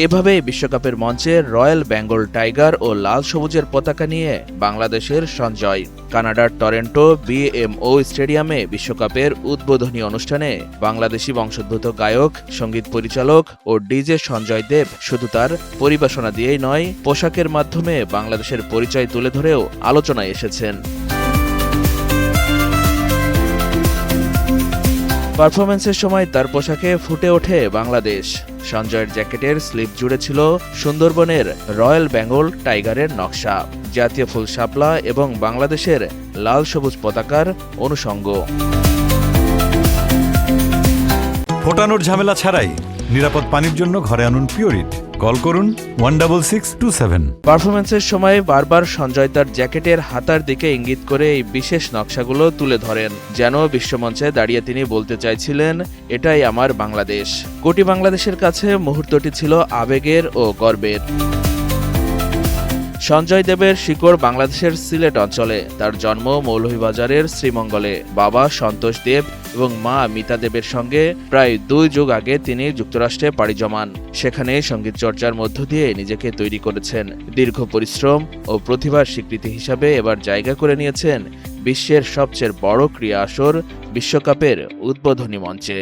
এভাবেই বিশ্বকাপের মঞ্চে রয়্যাল বেঙ্গল টাইগার ও লাল সবুজের পতাকা নিয়ে বাংলাদেশের সঞ্জয়। কানাডার টরেন্টো বিএমও স্টেডিয়ামে বিশ্বকাপের উদ্বোধনী অনুষ্ঠানে বাংলাদেশি বংশোদ্ভূত গায়ক, সঙ্গীত পরিচালক ও ডিজে সঞ্জয় দেব শুধু তার পরিবেশনা দিয়েই নয়, পোশাকের মাধ্যমে বাংলাদেশের পরিচয় তুলে ধরেও আলোচনায় এসেছেন। পারফরম্যান্সের সময় তার পোশাকে ফুটে ওঠে বাংলাদেশ। সঞ্জয়ের জ্যাকেটের স্লিপ জুড়ে ছিল সুন্দরবনের রয়্যাল বেঙ্গল টাইগারের নকশা, জাতীয় ফুল শাপলা এবং বাংলাদেশের লাল সবুজ পতাকার অনুষঙ্গ। ফোটানোর ঝামেলা ছাড়াই নিরাপদ পানির জন্য ঘরে আনুন পিওরিট। কল করুন 16627। পারফরম্যান্সের সময় বারবার সঞ্জয় তার জ্যাকেটের হাতার দিকে ইঙ্গিত করে এই বিশেষ নকশাগুলো তুলে ধরেন, যেন বিশ্বমঞ্চে দাঁড়িয়ে তিনি বলতে চাইছিলেন, এটাই আমার বাংলাদেশ। কোটি বাংলাদেশের কাছে মুহূর্তটি ছিল আবেগের ও গর্বের। সঞ্জয় দেবের শিকড় বাংলাদেশের সিলেট অঞ্চলে। তার জন্ম মৌলভীবাজারের শ্রীমঙ্গলে। বাবা সন্তোষ দেব এবং মা মিতা দেবের সঙ্গে প্রায় 2 যুগ আগে তিনি যুক্তরাষ্ট্রে পাড়ি জমান। সেখানে সঙ্গীত চর্চার মধ্য দিয়ে নিজেকে তৈরি করেছেন। দীর্ঘ পরিশ্রম ও প্রতিভার স্বীকৃতি হিসাবে এবার জায়গা করে নিয়েছেন বিশ্বের সবচেয়ে বড় ক্রীড়া আসর বিশ্বকাপের উদ্বোধনী মঞ্চে।